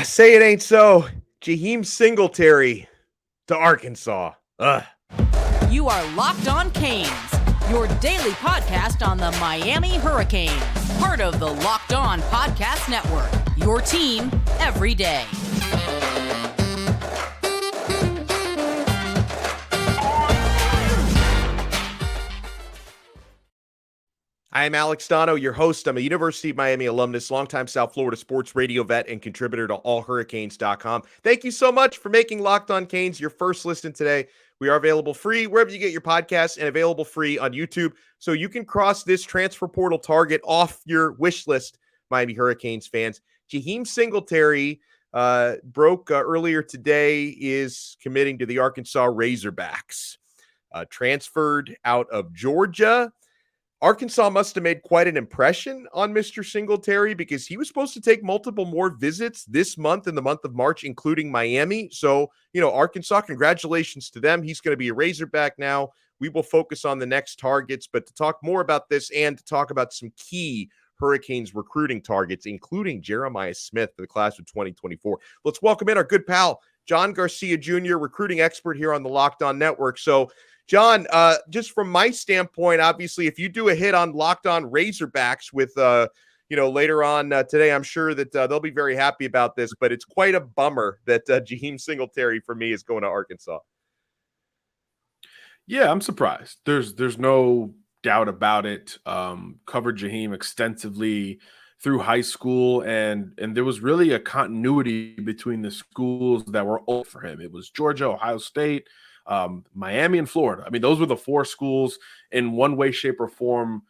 Say it ain't so. Jaheim Singletary to Arkansas. Ugh. You are Locked On Canes, your daily podcast on the Miami Hurricanes, part of the Locked On Podcast Network, your team every day. I am Alex Donno, your host. I'm a University of Miami alumnus, longtime South Florida sports radio vet, and contributor to allhurricanes.com. Thank you so much for making Locked On Canes your first listen today. We are available free wherever you get your podcasts and available free on YouTube, so you can cross this transfer portal target off your wish list, Miami Hurricanes fans. Jaheim Singletary broke earlier today, is committing to the Arkansas Razorbacks. Transferred out of Georgia. Arkansas must have made quite an impression on Mr. Singletary because he was supposed to take multiple more visits this month in the month of March, including Miami. So, Arkansas, congratulations to them. He's going to be a Razorback now. We will focus on the next targets, but to talk more about this and to talk about some key Hurricanes recruiting targets, including Jeremiah Smith for the class of 2024. Let's welcome in our good pal, John Garcia Jr., recruiting expert here on the Locked On Network. So, John, just from my standpoint, obviously, if you do a hit on Locked On Razorbacks with, later on today, I'm sure that they'll be very happy about this, but it's quite a bummer that Jaheim Singletary for me is going to Arkansas. Yeah, I'm surprised. There's no doubt about it. Covered Jaheim extensively through high school, and there was really a continuity between the schools that were old for him. It was Georgia, Ohio State, Miami, and Florida. I mean, those were the four schools in one way, shape, or form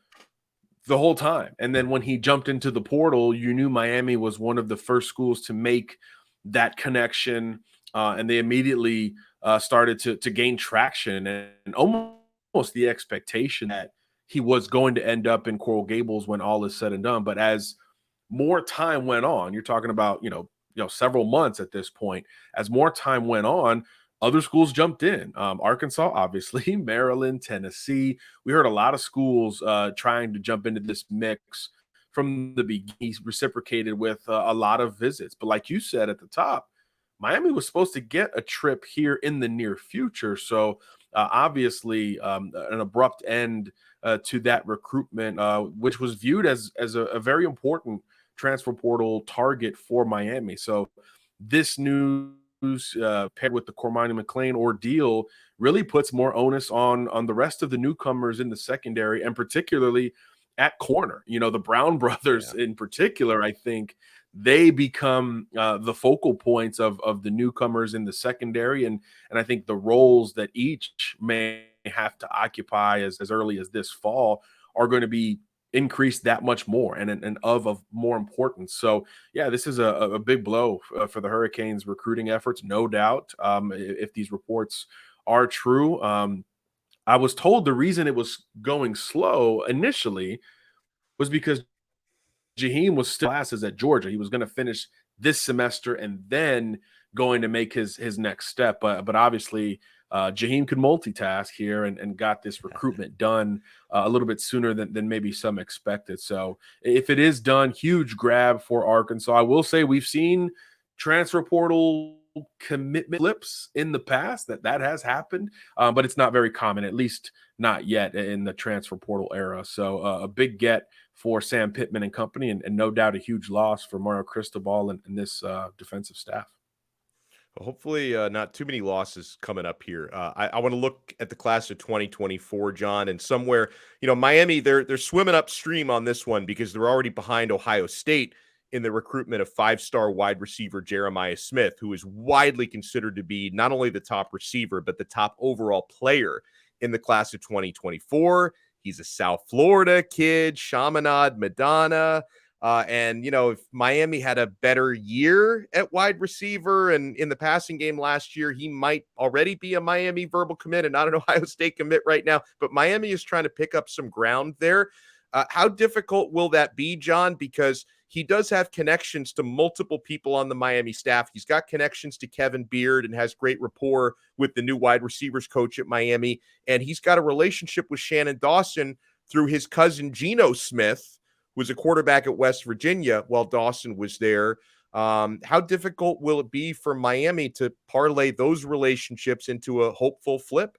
the whole time. And then when he jumped into the portal, you knew Miami was one of the first schools to make that connection, and they immediately started to gain traction and almost the expectation that he was going to end up in Coral Gables when all is said and done. But as more time went on, you're talking about several months at this point. As more time went on, other schools jumped in. Arkansas, obviously, Maryland, Tennessee. We heard a lot of schools trying to jump into this mix from the beginning. He reciprocated with a lot of visits. But like you said at the top, Miami was supposed to get a trip here in the near future. So obviously an abrupt end to that recruitment, which was viewed as a very important transfer portal target for Miami. So this news paired with the Cormani McClain ordeal really puts more onus on the rest of the newcomers in the secondary, and particularly at corner. The Brown brothers in particular, I think they become the focal points of the newcomers in the secondary, and I think the roles that each may have to occupy as early as this fall are going to be increased that much more and of more importance. So yeah, this is a big blow for the Hurricanes recruiting efforts, no doubt. If these reports are true, I was told the reason it was going slow initially was because Jaheim was still classes at Georgia. He was going to finish this semester and then going to make his next step. But obviously Jaheim could multitask here and got this recruitment done a little bit sooner than maybe some expected. So if it is done, huge grab for Arkansas. I will say we've seen transfer portal commitment flips in the past. That has happened, but it's not very common, at least not yet in the transfer portal era. So a big get for Sam Pittman and company, and no doubt a huge loss for Mario Cristobal and this defensive staff. Hopefully not too many losses coming up here. I want to look at the class of 2024, John, and somewhere, Miami, they're swimming upstream on this one because they're already behind Ohio State in the recruitment of five-star wide receiver Jeremiah Smith, who is widely considered to be not only the top receiver, but the top overall player in the class of 2024. He's a South Florida kid, Chaminade, Madonna. And if Miami had a better year at wide receiver and in the passing game last year, he might already be a Miami verbal commit and not an Ohio State commit right now. But Miami is trying to pick up some ground there. How difficult will that be, John? Because he does have connections to multiple people on the Miami staff. He's got connections to Kevin Beard and has great rapport with the new wide receivers coach at Miami. And he's got a relationship with Shannon Dawson through his cousin Geno Smith, was a quarterback at West Virginia while Dawson was there. How difficult will it be for Miami to parlay those relationships into a hopeful flip?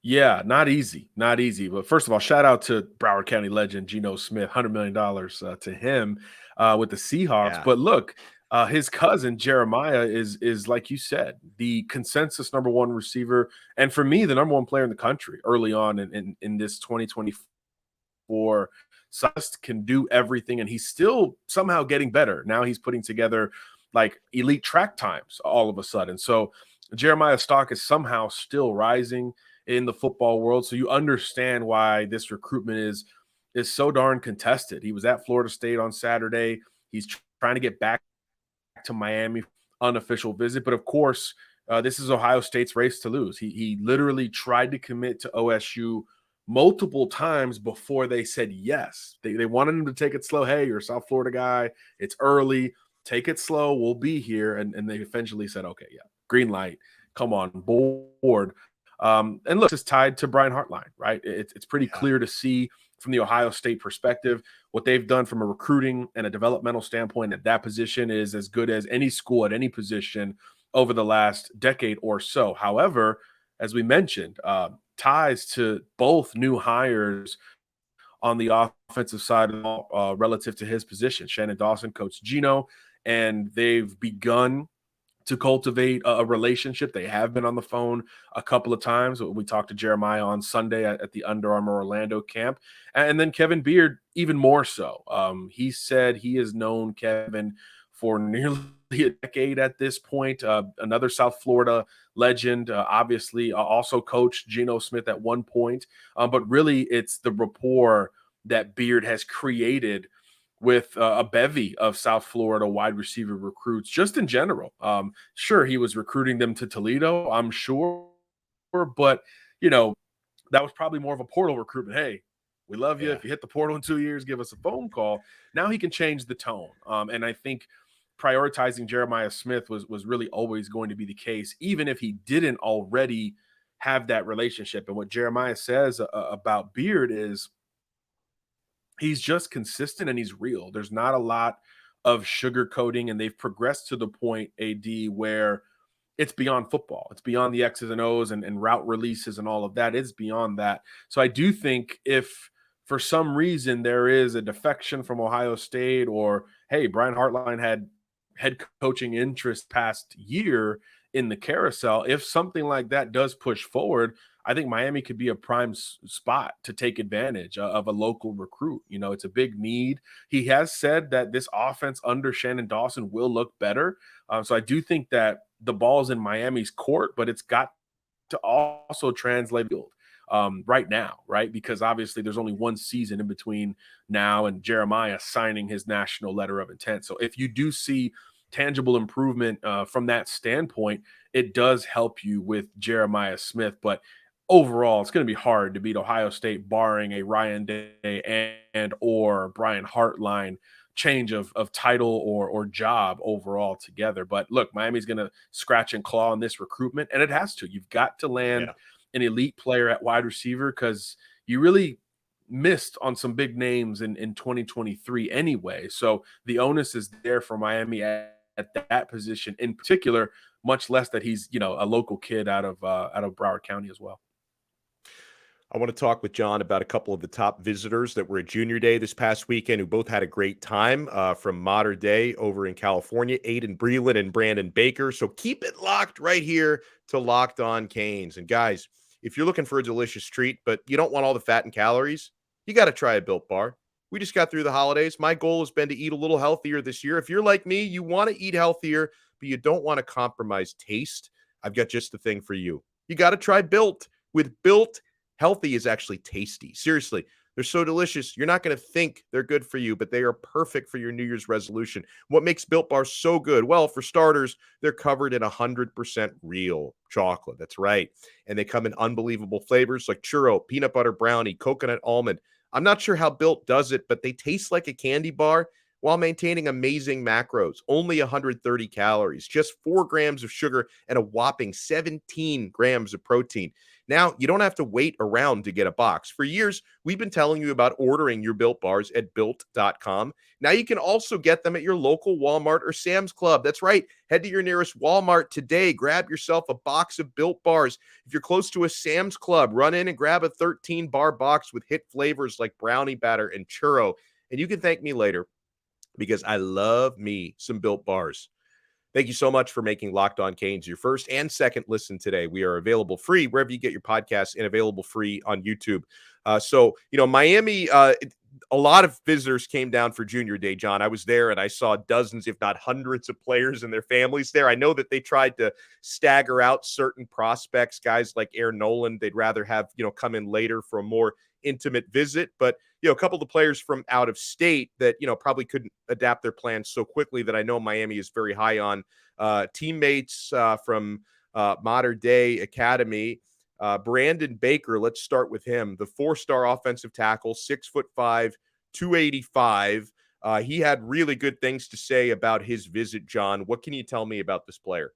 Yeah, not easy, not easy. But first of all, shout out to Broward County legend Geno Smith, $100 million to him with the Seahawks. Yeah. But look, his cousin Jeremiah is like you said, the consensus number one receiver, and for me, the number one player in the country early on in this 2024. Just can do everything, and he's still somehow getting better. Now he's putting together like elite track times all of a sudden. So Jeremiah's stock is somehow still rising in the football world. So you understand why this recruitment is so darn contested. He was at Florida State on Saturday. He's trying to get back to Miami, unofficial visit. But of course, this is Ohio State's race to lose. He literally tried to commit to OSU multiple times before they said yes. They wanted him to take it slow. Hey, you're a South Florida guy. It's early. Take it slow. We'll be here. And they eventually said, okay, yeah, green light. Come on board. And look, it's tied to Brian Hartline, right? It's pretty clear to see from the Ohio State perspective what they've done from a recruiting and a developmental standpoint at that position is as good as any school at any position over the last decade or so. However, as we mentioned, ties to both new hires on the offensive side relative to his position. Shannon Dawson, Coach Geno, and they've begun to cultivate a relationship. They have been on the phone a couple of times. We talked to Jeremiah on Sunday at the Under Armour Orlando camp. And then Kevin Beard, even more so. He said he has known Kevin for nearly a decade at this point. Another South Florida legend, obviously also coached Geno Smith at one point. But really, it's the rapport that Beard has created with a bevy of South Florida wide receiver recruits, just in general. Sure, he was recruiting them to Toledo, I'm sure, but that was probably more of a portal recruitment. Hey, we love you. If you hit the portal in 2 years, give us a phone call. Now he can change the tone, and I think prioritizing Jeremiah Smith was really always going to be the case, even if he didn't already have that relationship. And what Jeremiah says about Beard is, he's just consistent and he's real. There's not a lot of sugarcoating, and they've progressed to the point, AD, where it's beyond football. It's beyond the X's and O's and route releases and all of that. It's beyond that. So I do think if for some reason there is a defection from Ohio State, or, hey, Brian Hartline had head coaching interest past year in the carousel, if something like that does push forward, I think Miami could be a prime spot to take advantage of a local recruit. It's a big need. He has said that this offense under Shannon Dawson will look better. So I do think that the ball's in Miami's court, but it's got to also translate right now, right? Because obviously there's only one season in between now and Jeremiah signing his national letter of intent. So if you do see tangible improvement from that standpoint, it does help you with Jeremiah Smith. But overall, it's going to be hard to beat Ohio State, barring a Ryan Day and or Brian Hartline change of title or job overall together. But look, Miami's going to scratch and claw on this recruitment, and it has to. You've got to land an elite player at wide receiver, because you really missed on some big names in 2023 anyway. So the onus is there for Miami at that position in particular, much less that he's a local kid out of Broward County as well. I want to talk with John about a couple of the top visitors that were at Junior Day this past weekend, who both had a great time from Mater Dei over in California, Aydin Breland and Brandon Baker. So keep it locked right here to Locked On Canes. And guys, if you're looking for a delicious treat, but you don't want all the fat and calories, you got to try a Built Bar. We just got through the holidays. My goal has been to eat a little healthier this year. If you're like me, you want to eat healthier, but you don't want to compromise taste, I've got just the thing for you. You got to try Built. With Built, healthy is actually tasty. Seriously, they're so delicious. You're not going to think they're good for you, but they are perfect for your New Year's resolution. What makes Built Bars so good? Well, for starters, they're covered in 100% real chocolate. That's right. And they come in unbelievable flavors like churro, peanut butter brownie, coconut almond. I'm not sure how Built does it, but they taste like a candy bar while maintaining amazing macros. Only 130 calories, just 4 grams of sugar, and a whopping 17 grams of protein. Now, you don't have to wait around to get a box. For years, we've been telling you about ordering your Built Bars at Built.com. Now you can also get them at your local Walmart or Sam's Club. That's right. Head to your nearest Walmart today. Grab yourself a box of Built Bars. If you're close to a Sam's Club, run in and grab a 13-bar box with hit flavors like brownie batter and churro. And you can thank me later because I love me some Built Bars. Thank you so much for making Locked On Canes your first and second listen today. We are available free wherever you get your podcasts and available free on YouTube. Miami, a lot of visitors came down for Junior Day, John. I was there and I saw dozens, if not hundreds of players and their families there. I know that they tried to stagger out certain prospects, guys like Aaron Nolan. They'd rather have, come in later for a more intimate visit. But, a couple of the players from out of state that, probably couldn't adapt their plans so quickly that I know Miami is very high on. Teammates from Mater Dei Academy. Brandon Baker, let's start with him. The 4-star offensive tackle, 6'5", 285. He had really good things to say about his visit, John. What can you tell me about this player?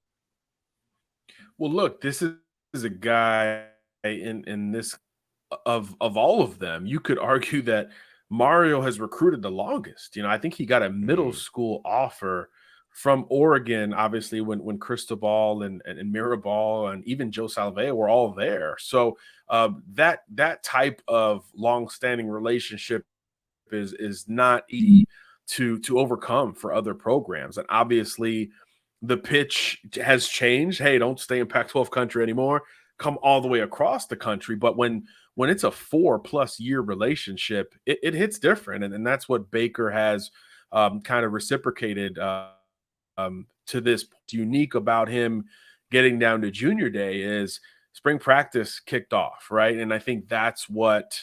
Well, look, this is a guy in this of all of them. You could argue that Mario has recruited the longest. I think he got a middle school offer from Oregon, obviously, when Cristobal and Mirabal and even Joe Salve were all there. So that type of long-standing relationship is not easy to overcome for other programs. And obviously, the pitch has changed. Hey, don't stay in Pac-12 country anymore. Come all the way across the country. But when it's a 4+ year relationship, it hits different. And that's what Baker has kind of reciprocated to this. What's unique about him getting down to Junior Day is spring practice kicked off, right? And I think that's what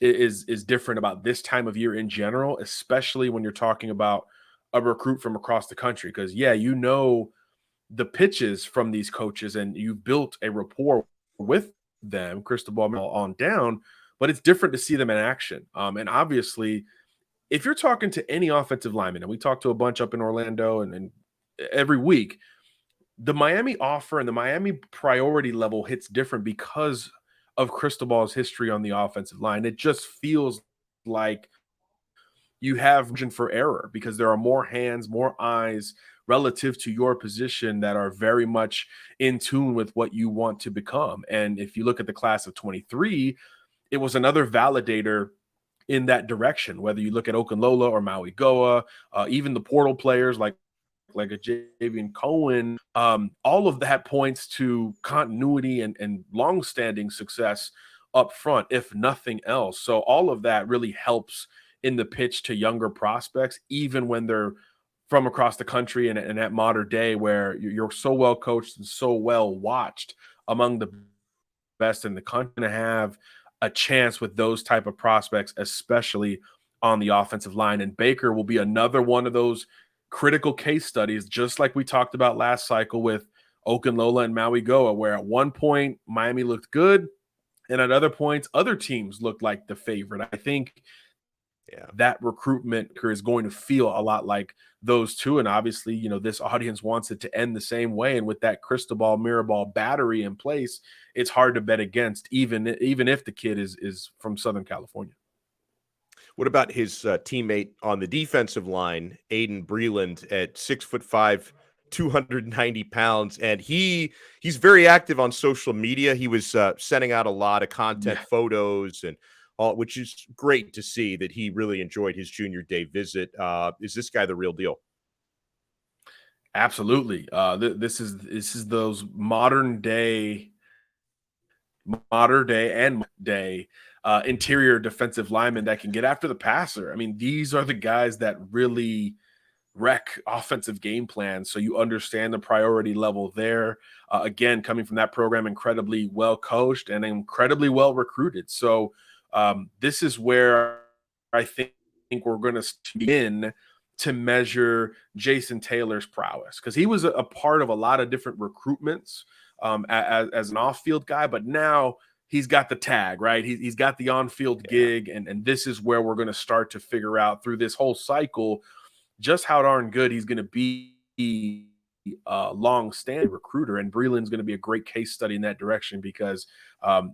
is different about this time of year in general, especially when you're talking about a recruit from across the country. Because, the pitches from these coaches and you've built a rapport with them, Cristobal on down, but it's different to see them in action. And obviously, if you're talking to any offensive lineman, and we talk to a bunch up in Orlando and every week, the Miami offer and the Miami priority level hits different because of Cristobal's history on the offensive line. It just feels like you have margin for error because there are more hands, more eyes relative to your position that are very much in tune with what you want to become. And if you look at the class of 23, it was another validator in that direction, whether you look at Okunlola or Maui Goa, even the portal players like a Javian Cohen, all of that points to continuity and longstanding success up front, if nothing else. So all of that really helps in the pitch to younger prospects, even when they're from across the country and at Mater Dei, where you're so well coached and so well watched among the best in the country, to have a chance with those type of prospects, especially on the offensive line. And Baker will be another one of those critical case studies, just like we talked about last cycle with Okunlola and Maui Goa, where at one point Miami looked good, and at other points other teams looked like the favorite. I think that recruitment is going to feel a lot like those two. And obviously, this audience wants it to end the same way. And with that Cristobal Mirabal battery in place, it's hard to bet against, even if the kid is from Southern California. What about his teammate on the defensive line, Aydin Breland, at 6'5", 290 pounds, and he's very active on social media. He was sending out a lot of content, photos, and all, which is great to see that he really enjoyed his Junior Day visit. Is this guy the real deal? Absolutely. This is those modern day interior defensive linemen that can get after the passer. I mean, these are the guys that really wreck offensive game plans. So you understand the priority level there. Again, coming from that program, incredibly well coached and incredibly well recruited. So this is where I think we're going to begin to measure Jason Taylor's prowess, because he was a part of a lot of different recruitments as an off-field guy, but now he's got the tag, right? He's got the on-field gig, and this is where we're going to start to figure out through this whole cycle just how darn good he's going to be long-standing recruiter, and Breland's going to be a great case study in that direction because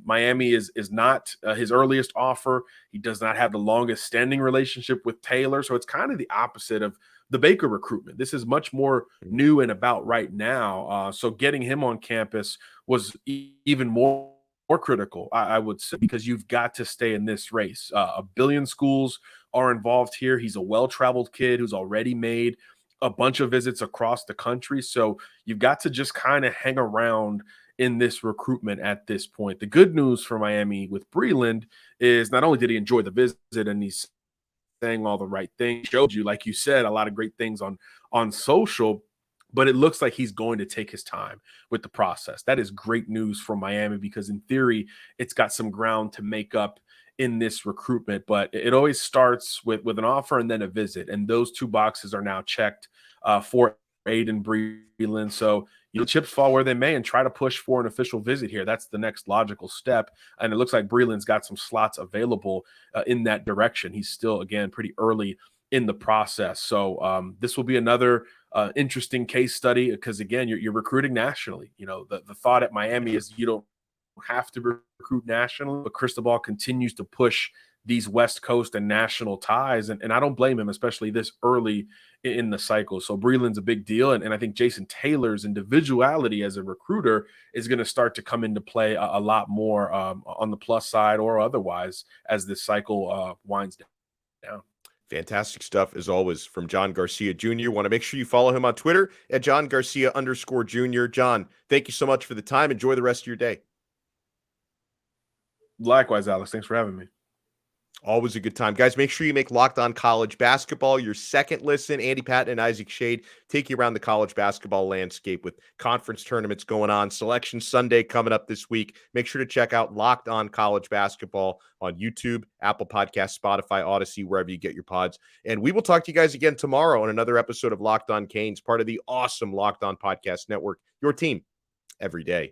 Miami is not his earliest offer. He does not have the longest standing relationship with Taylor, so it's kind of the opposite of the Baker recruitment. This is much more new and about right now. So getting him on campus was even more critical, I would say, because you've got to stay in this race. A billion schools are involved here. He's a well-traveled kid who's already made a bunch of visits across the country. So you've got to just kind of hang around in this recruitment at this point. The good news for Miami with Breland is not only did he enjoy the visit and he's saying all the right things, showed you, like you said, a lot of great things on social, but it looks like he's going to take his time with the process. That is great news for Miami because in theory, it's got some ground to make up in this recruitment, but it always starts with an offer and then a visit. And those two boxes are now checked for Aydin Breland. So chips fall where they may and try to push for an official visit here. That's the next logical step. And it looks like Breland's got some slots available in that direction. He's still, again, pretty early in the process. So this will be another interesting case study because, again, you're recruiting nationally. The thought at Miami is you don't have to recruit nationally, but Cristobal continues to push these West Coast and national ties. And I don't blame him, especially this early in the cycle. So Breland's a big deal. And I think Jason Taylor's individuality as a recruiter is going to start to come into play a lot more on the plus side or otherwise as this cycle winds down. Fantastic stuff, as always, from John Garcia Jr. Want to make sure you follow him on Twitter at John Garcia_Jr. John, thank you so much for the time. Enjoy the rest of your day. Likewise, Alex. Thanks for having me. Always a good time. Guys, make sure you make Locked On College Basketball your second listen. Andy Patton and Isaac Shade take you around the college basketball landscape with conference tournaments going on. Selection Sunday coming up this week. Make sure to check out Locked On College Basketball on YouTube, Apple Podcasts, Spotify, Odyssey, wherever you get your pods. And we will talk to you guys again tomorrow on another episode of Locked On Canes, part of the awesome Locked On Podcast Network, your team every day.